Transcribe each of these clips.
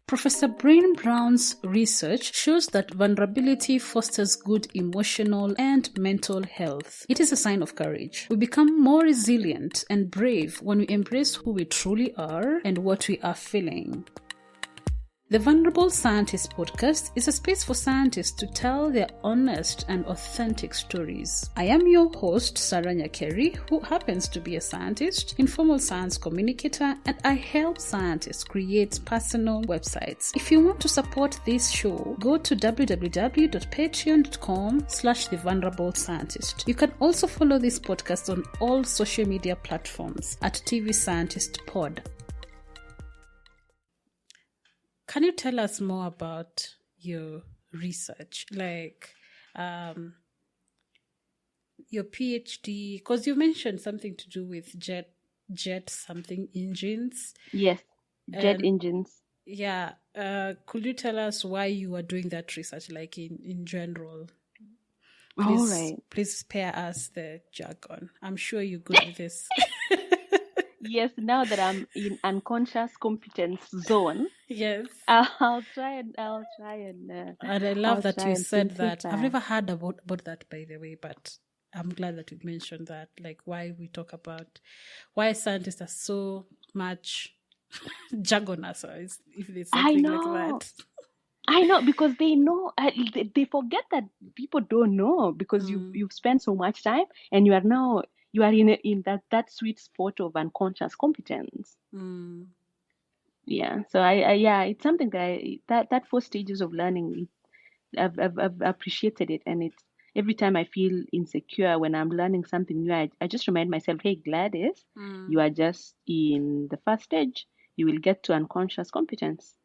Professor Bryn Brown's research shows that vulnerability fosters good emotional and mental health. It is a sign of courage. We become more resilient and brave when we embrace who we truly are and what we are feeling. The Vulnerable Scientist podcast is a space for scientists to tell their honest and authentic stories. I am your host, Sarah Nyakeri, who happens to be a scientist, informal science communicator, and I help scientists create personal websites. If you want to support this show, go to www.patreon.com/thevulnerable-scientist. You can also follow this podcast on all social media platforms at TV Scientist Pod. Can you tell us more about your research, like your PhD? Because you mentioned something to do with jet something engines. Yes, jet engines. Yeah. Could you tell us why you are doing that research, like in general? Please, all right. Please spare us the jargon. I'm sure you're good with this. Yes, now that I'm in unconscious competence zone, yes, I'll try and and I love that you said that. I've never heard about that, by the way, but I'm glad that you mentioned that, like why we talk about why scientists are so much jargoners, if there's something like that. I know, because they know, they forget that people don't know, because you've spent so much time and you are in that sweet spot of unconscious competence. Yeah. So it's something that 4 stages of learning, I've appreciated it, and it's every time I feel insecure when I'm learning something new, I just remind myself, hey Gladys, you are just in the first stage. You will get to unconscious competence.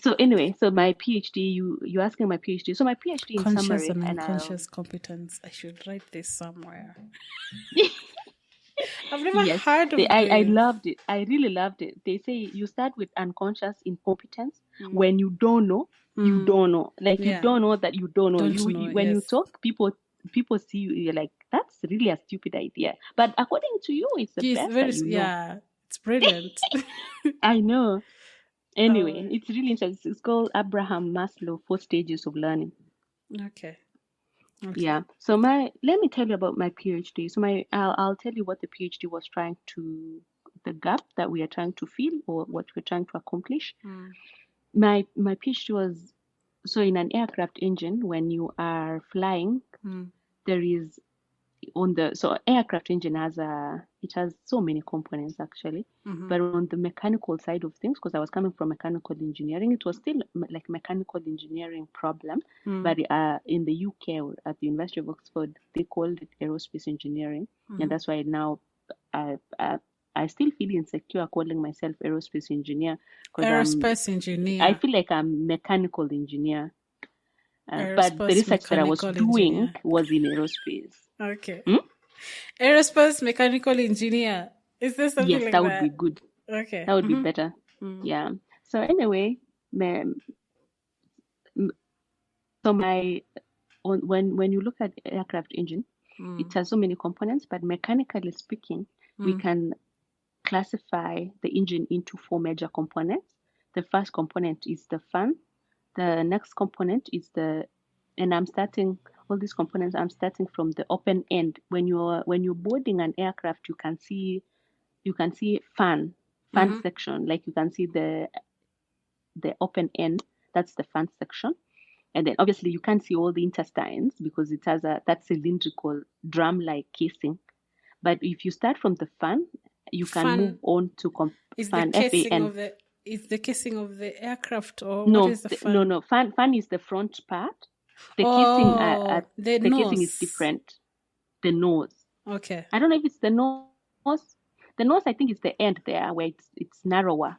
So anyway, so my PhD, you asking my PhD. So my PhD in conscious summary, and unconscious competence. I should write this somewhere. I've never heard of it. I loved it. I really loved it. They say you start with unconscious incompetence when you don't know. You don't know. Like you don't know that you don't know. When you talk, people see you. You're like, that's really a stupid idea. But according to you, it's the best that you know. Yeah, it's brilliant. I know. Anyway, it's really interesting. It's called Abraham Maslow 4 stages of learning. Okay. Yeah. So let me tell you about my PhD. So I'll tell you what the PhD was the gap that we are trying to fill, or what we're trying to accomplish. My PhD was, so in an aircraft engine, when you are flying, there is so aircraft engine has so many components actually, but on the mechanical side of things, because I was coming from mechanical engineering, it was still like mechanical engineering problem, but in the UK or at the University of Oxford, they called it aerospace engineering, and that's why now I still feel insecure calling myself aerospace engineer, because engineer. I feel like I'm mechanical engineer. But the research that I was doing was in aerospace. Okay. Aerospace mechanical engineer. Is there something like that? Yes, that would be good. Okay. That would be better. Yeah. So anyway, when you look at aircraft engine, it has so many components, but mechanically speaking, we can classify the engine into 4 major components. The first component is the fan. The next component is and I'm starting all these components. I'm starting from the open end. When you're boarding an aircraft, you can see fan section. Like you can see the open end. That's the fan section. And then obviously you can't see all the intestines because it has that cylindrical drum-like casing. But if you start from the fan, you can move on to fan. Is the casing of the aircraft, or no, what is the fan? No. Fan is the front part. The casing is different. The nose. Okay. I don't know if it's the nose. The nose, I think, is the end there where it's narrower.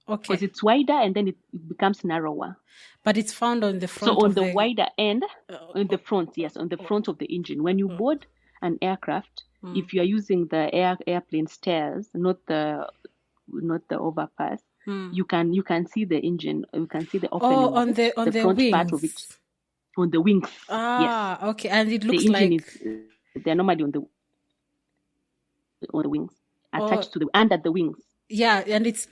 Okay. Because it's wider and then it becomes narrower. But it's found on the front. So on the wider end, on the front, yes, on the front of the engine. When you board an aircraft, if you are using the airplane stairs, not the overpass, you can see the engine. You can see the opening on the front wings. part of it. On the wings. Yes. Okay. And it looks the engine they're normally on the wings, attached to under the wings. Yeah, and it's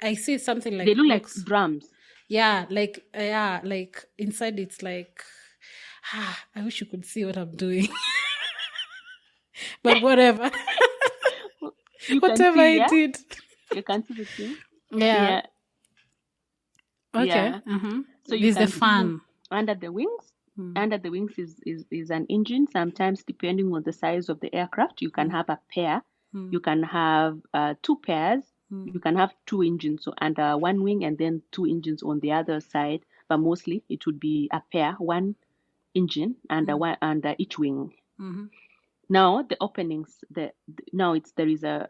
I see something like They look like looks, drums. yeah, like inside it's like I wish you could see what I'm doing. But whatever. You can Whatever see, I yeah? did. You can see the thing? Yeah. Yeah. Okay. Yeah. So you There's the can see fan. under the wings. Under the wings is an engine. Sometimes, depending on the size of the aircraft, you can have a pair. You can have 2 pairs. You can have 2 engines under one wing and then 2 engines on the other side. But mostly, it would be a pair, one engine under each wing. Now the openings, now there is a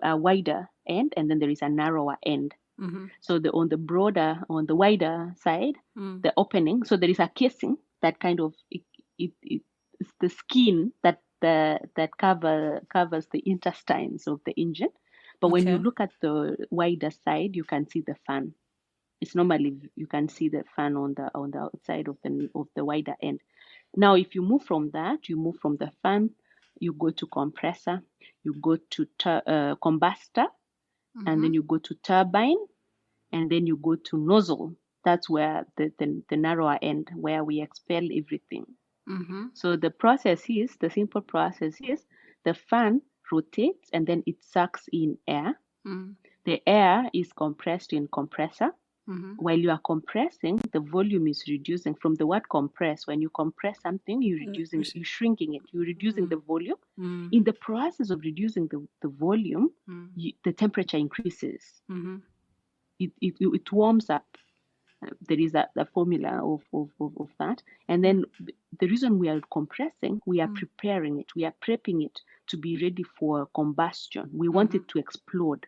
wider end and then there is a narrower end. So on the wider side, the opening. So there is a casing that kind of it's the skin that covers the intestines of the engine. But when you look at the wider side, you can see the fan. It's normally you can see the fan on the outside of the wider end. Now, if you move from that, you move from the fan, you go to compressor, you go to combustor, and then you go to turbine, and then you go to nozzle. That's where the narrower end, where we expel everything. So the simple process is the fan rotates and then it sucks in air. The air is compressed in compressor. While you are compressing, the volume is reducing. From the word compress, when you compress something, you're shrinking it, you're reducing the volume. In the process of reducing the volume, the temperature increases. It warms up. There is a formula of that. And then the reason we are compressing, we are preparing it, we are prepping it to be ready for combustion. We want it to explode.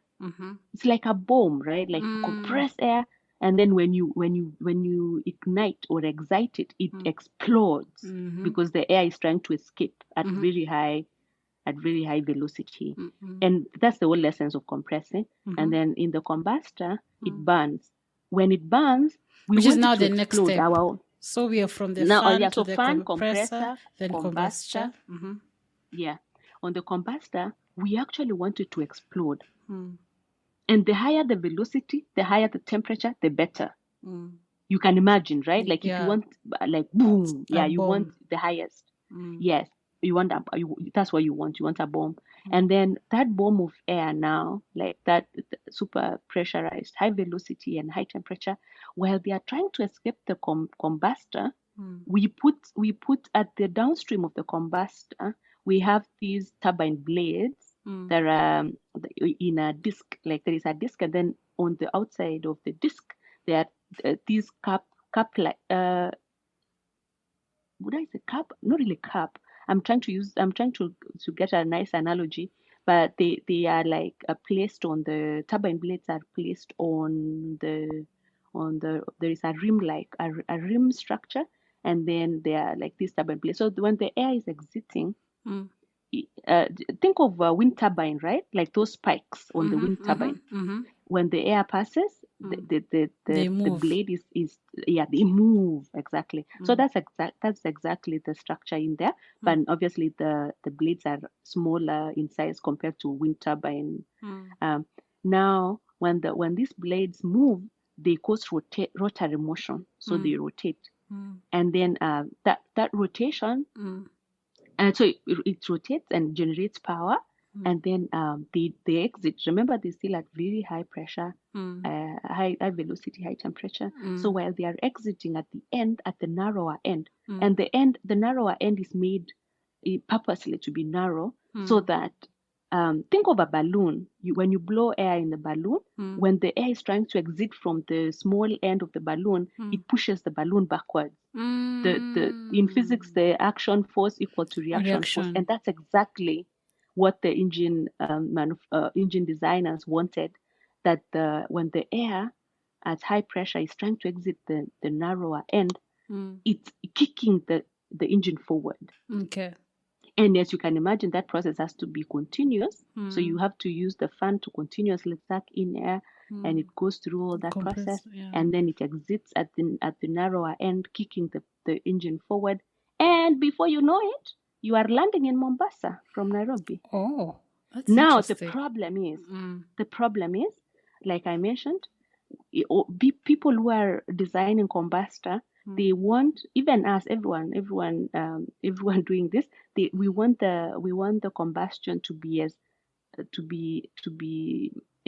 It's like a bomb, right? Like you compress air, and then when you ignite or excite it, it explodes because the air is trying to escape at very high velocity. And that's the whole essence of compressing. And then in the combustor, it burns. When it burns, which want is now it to the next explode. step. So we are from the fan to the fan, compressor, then combustor. Yeah. On the combustor, we actually want it to explode. And the higher the velocity, the higher the temperature, the better. You can imagine, right? Like if you want, like boom, you want the highest. Yes, you want that's what you want. You want a bomb, and then that bomb of air now, like that super pressurized, high velocity and high temperature, while they are trying to escape the combustor, we put at the downstream of the combustor, we have these turbine blades that are in a disc. Like there is a disc, and then on the outside of the disc, there are these cup like would I say cup? Not really cup. I'm trying to get a nice analogy, but they are like placed on the turbine blades are placed on the there is a rim, like a rim structure, and then they are like this turbine blades. So when the air is exiting, think of a wind turbine, right? Like those spikes on the wind turbine. When the air passes, the blade is they move exactly. So that's exactly the structure in there. But obviously the blades are smaller in size compared to wind turbine. Now when these blades move, they cause rotary motion. So they rotate, and then that rotation. And so it rotates and generates power, and then they exit. Remember, they're still at very high pressure, high velocity, high temperature. So while they are exiting at the end, at the narrower end, and the narrower end is made purposely to be narrow, so that think of a balloon. When you blow air in the balloon, when the air is trying to exit from the small end of the balloon, it pushes the balloon backwards. In physics, the action force equal to reaction force, and that's exactly what the engine designers wanted. That when the air at high pressure is trying to exit the narrower end, it's kicking the engine forward. Okay. And as you can imagine, that process has to be continuous. So you have to use the fan to continuously suck in air, and it goes through all that process, and then it exits at the narrower end, kicking the engine forward. And before you know it, you are landing in Mombasa from Nairobi. Oh, That's Now the interesting. problem is, like I mentioned, people who are designing combustor, they want, even us, everyone doing this, we want the combustion to be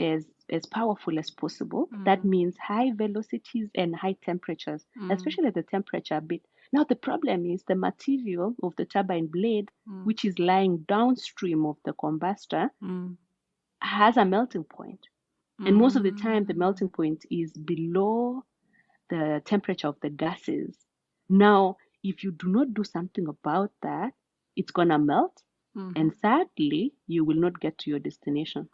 as powerful as possible. That means high velocities and high temperatures, especially the temperature bit. Now the problem is the material of the turbine blade, which is lying downstream of the combustor, has a melting point. And most of the time, the melting point is below the temperature of the gases. Now, if you do not do something about that, it's going to melt. And sadly, you will not get to your destination.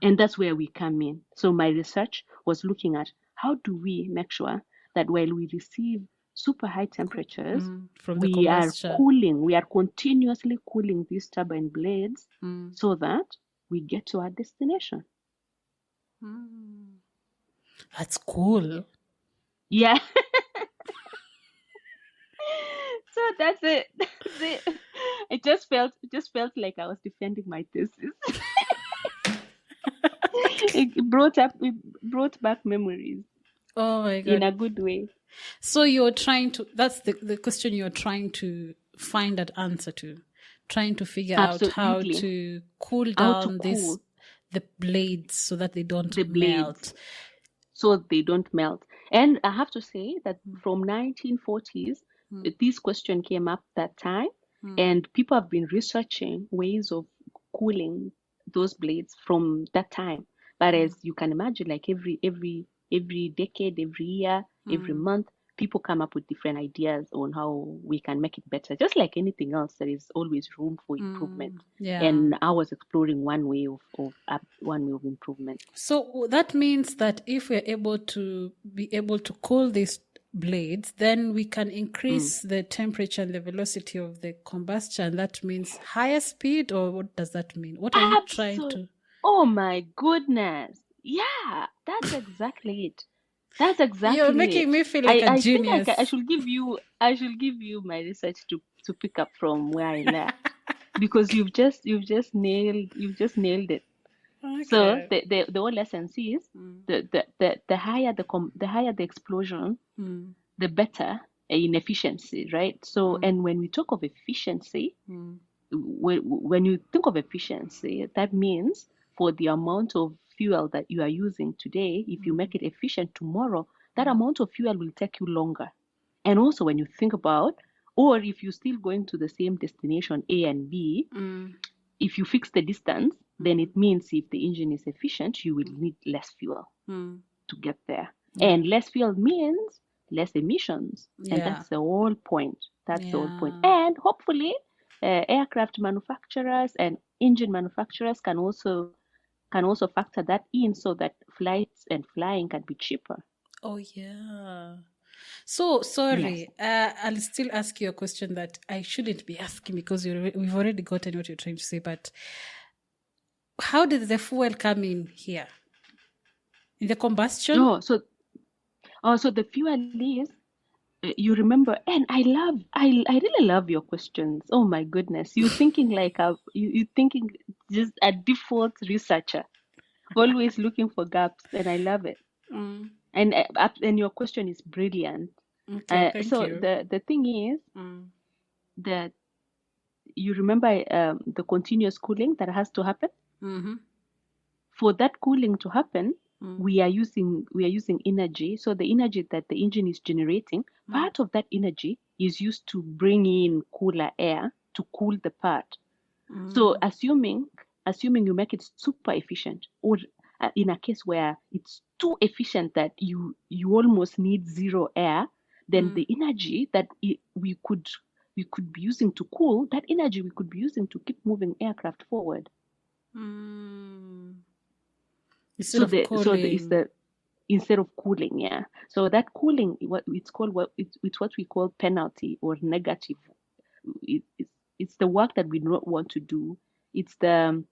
And that's where we come in. So my research was looking at how do we make sure that while we receive super high temperatures, from the we are combustion. we are continuously cooling these turbine blades so that we get to our destination. That's cool. Yeah. So that's it. It just felt like I was defending my thesis. It brought back memories. Oh my God. In a good way. So you're trying to, that's the question you're trying to find that answer to, trying to figure out how to cool down the blades so that they don't melt. So they don't melt. And I have to say that from 1940s, this question came up that time, and people have been researching ways of cooling those blades from that time. But as you can imagine, like every decade, every year, every month, people come up with different ideas on how we can make it better. Just like anything else, there is always room for improvement. And I was exploring one way of improvement. So that means that if we're able to cool these blades, then we can increase the temperature and the velocity of the combustion. That means higher speed, or what does that mean? What are you trying to? Oh my goodness! Yeah, that's exactly it. That's exactly You're making me feel like a genius. Think I should give you my research to pick up from where I left, because you've just nailed it. Okay. So the whole essence is the higher the explosion, the better in efficiency, right? So and when we talk of efficiency, when you think of efficiency, that means for the amount of fuel that you are using today, if you make it efficient tomorrow, that amount of fuel will take you longer. And also when you think about, or if you're still going to the same destination A and B, if you fix the distance, then it means if the engine is efficient, you will need less fuel to get there. And less fuel means less emissions. And that's the whole point. That's the whole point. And hopefully aircraft manufacturers and engine manufacturers can also factor that in so that flights and flying can be cheaper. Oh yeah. So sorry, I'll still ask you a question that I shouldn't be asking because we've already gotten what you're trying to say. But how did the fuel come in here? In the combustion? So the fuel is. You remember, and I really love your questions. Oh my goodness, you're thinking like you thinking just a default researcher, always looking for gaps, and I love it. And your question is brilliant. Okay, thank you. The thing is that you remember the continuous cooling that has to happen. For that cooling to happen, we are using energy. So the energy that the engine is generating, part of that energy is used to bring in cooler air to cool the part. So assuming you make it super efficient, or in a case where it's too efficient that you almost need zero air, then the energy that we could be using to cool, that energy we could be using to keep moving aircraft forward. Instead of cooling, yeah. So that cooling, it's what we call penalty or negative. It's the work that we don't want to do. It's the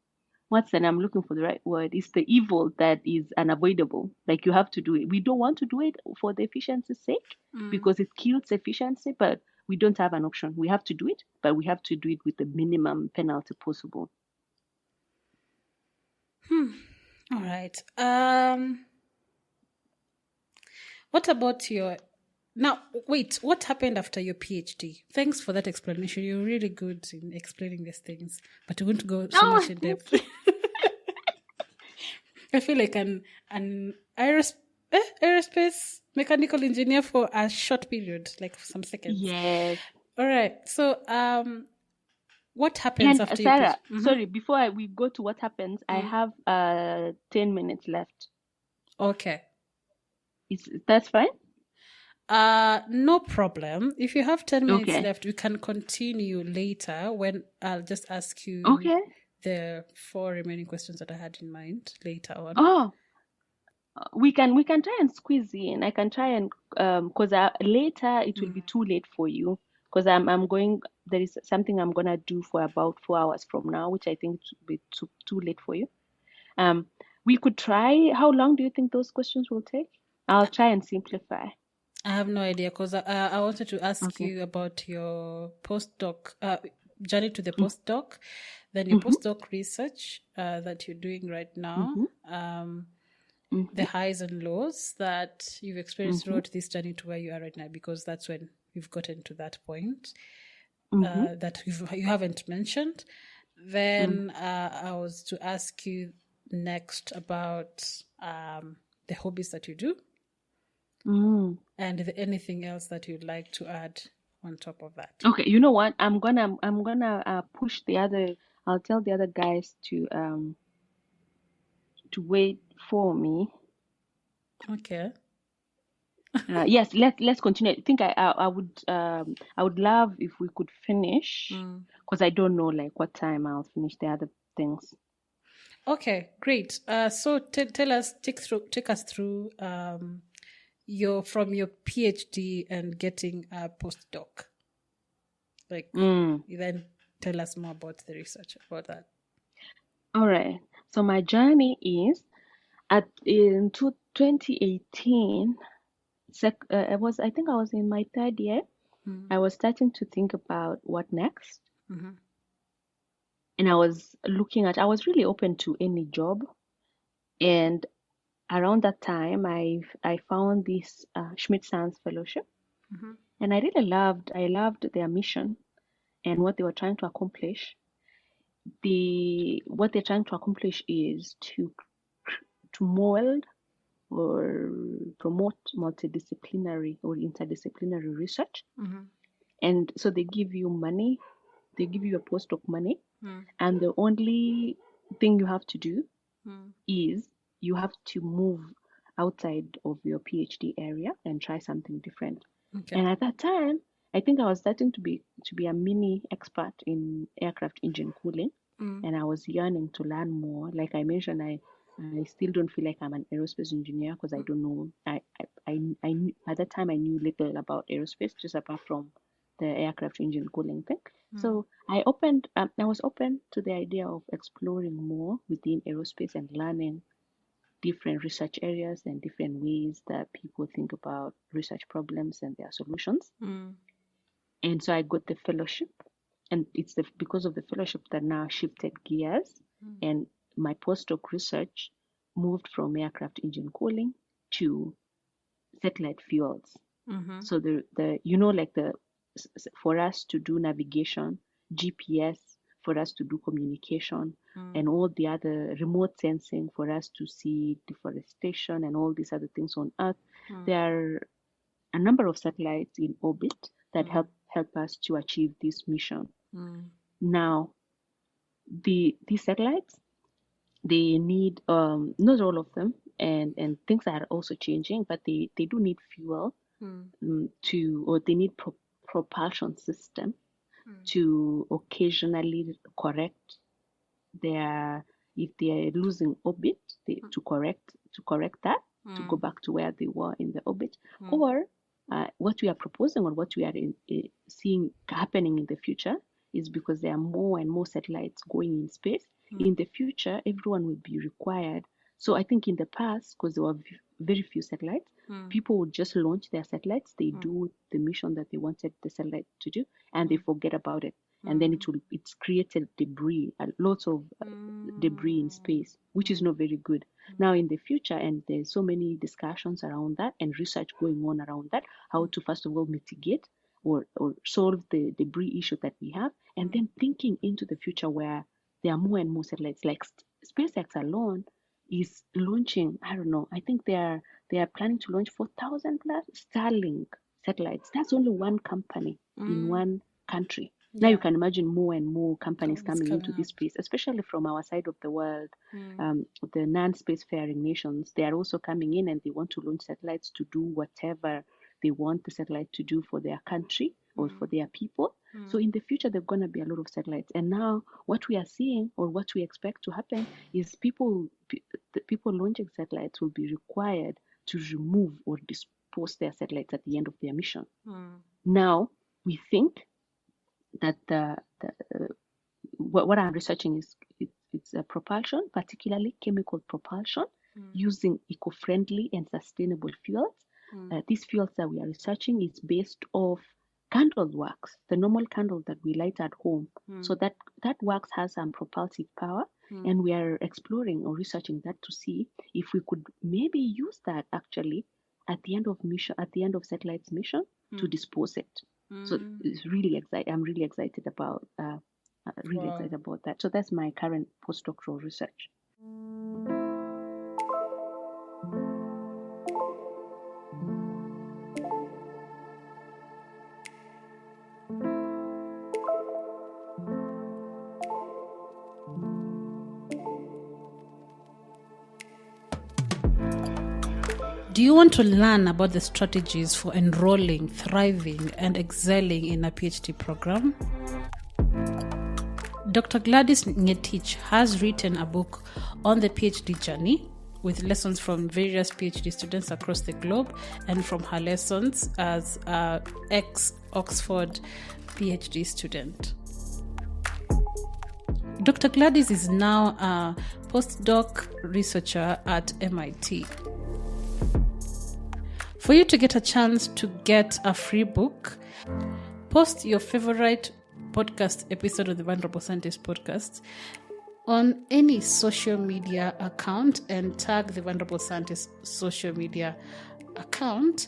I'm looking for the right word. It's the evil that is unavoidable. Like you have to do it. We don't want to do it for the efficiency's sake because it kills efficiency, but we don't have an option. We have to do it, but we have to do it with the minimum penalty possible. All right. What about your... Now, wait, what happened after your PhD? Thanks for that explanation. You're really good in explaining these things, but we won't go so much in depth. I feel like an aerospace mechanical engineer for a short period, like some seconds. Yes. All right. So, what happens And after Sarah, your PhD? sorry, before we go to what happens, I have 10 minutes left. Okay. That's fine? No problem. If you have 10 minutes Okay. left, we can continue later when I'll just ask you the 4 remaining questions that I had in mind later on. Oh, we can try and squeeze in. I can try and because later it will be too late for you, because I'm going. There is something I'm gonna do for about 4 hours from now, which I think will be too late for you. We could try. How long do you think those questions will take? I'll try and simplify. I have no idea, because I wanted to ask you about your postdoc journey to the postdoc, then your postdoc research that you're doing right now, the highs and lows that you've experienced throughout this journey to where you are right now, because that's when you've gotten to that point that you haven't mentioned. Then I was to ask you next about the hobbies that you do. And anything else that you'd like to add on top of that? Okay, you know what? I'm gonna push the other. I'll tell the other guys to wait for me. Okay. Yes, let's continue. I think I would love if we could finish, because I don't know like what time I'll finish the other things. Okay, great. So take us through from your PhD and getting a postdoc. Like, then tell us more about the research about that. All right. So my journey is in 2018. I think I was in my 3rd year. I was starting to think about what next. And I was really open to any job. And around that time, I found this Schmidt Science Fellowship. And I really loved their mission and what they were trying to accomplish. What they're trying to accomplish is to mold or promote multidisciplinary or interdisciplinary research. And so they give you money, they give you a postdoc money, and the only thing you have to do is you have to move outside of your PhD area and try something different. Okay. And at that time, I think I was starting to be a mini expert in aircraft engine cooling, and I was yearning to learn more. Like I mentioned, I still don't feel like I'm an aerospace engineer, because I don't know. I at that time I knew little about aerospace, just apart from the aircraft engine cooling thing. So I was open to the idea of exploring more within aerospace and learning different research areas and different ways that people think about research problems and their solutions. And so I got the fellowship, and it's because of the fellowship that now shifted gears, and my postdoc research moved from aircraft engine cooling to satellite fuels. So for us to do navigation, GPS, for us to do communication, and all the other remote sensing, for us to see deforestation and all these other things on Earth, there are a number of satellites in orbit that help us to achieve this mission. Now, these satellites, they need not all of them, and things are also changing, but they do need fuel or they need propulsion system to occasionally correct if they are losing orbit, to correct that, to go back to where they were in the orbit, or what we are proposing, or what we are seeing happening in the future, is because there are more and more satellites going in space. In the future, everyone will be required. So I think in the past, because there were very few satellites, people would just launch their satellites, they do the mission that they wanted the satellite to do, and they forget about it. and then it's created debris, lots of debris in space, which is not very good. Now in the future, and there's so many discussions around that and research going on around that, how to first of all mitigate or solve the debris issue that we have, and then thinking into the future where there are more and more satellites. Like SpaceX alone is launching, I don't know, I think they are planning to launch 4,000 plus Starlink satellites. That's only one company in one country. Now you can imagine more and more companies coming into this space, especially from our side of the world. The non-spacefaring nations, they are also coming in and they want to launch satellites to do whatever they want the satellite to do for their country or for their people. So in the future, there are going to be a lot of satellites. And now what we are seeing, or what we expect to happen, is the people launching satellites will be required to remove or dispose their satellites at the end of their mission. Now we think that what I'm researching is it's a propulsion, particularly chemical propulsion, using eco-friendly and sustainable fuels. These fuels that we are researching is based off candle wax, the normal candle that we light at home. So that wax has some propulsive power, and we are exploring or researching that to see if we could maybe use that actually at the end of satellite's mission to dispose it. So it's really exciting. I'm really excited about excited about that. So that's my current postdoctoral research. Do you want to learn about the strategies for enrolling, thriving, and excelling in a PhD program? Dr. Gladys Ngetich has written a book on the PhD journey with lessons from various PhD students across the globe and from her lessons as an ex-Oxford PhD student. Dr. Gladys is now a postdoc researcher at MIT. For you to get a chance to get a free book, post your favorite podcast episode of the Vulnerable Scientist podcast on any social media account and tag the Vulnerable Scientist social media account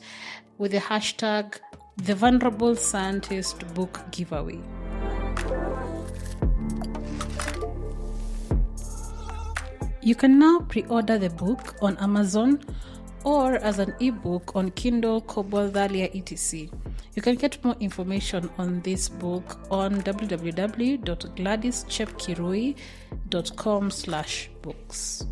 with the hashtag the Vulnerable Scientist Book Giveaway. You can now pre-order the book on Amazon or as an ebook on Kindle, Kobo, Thalia, etc. You can get more information on this book on www.gladyschepkirui.com/books.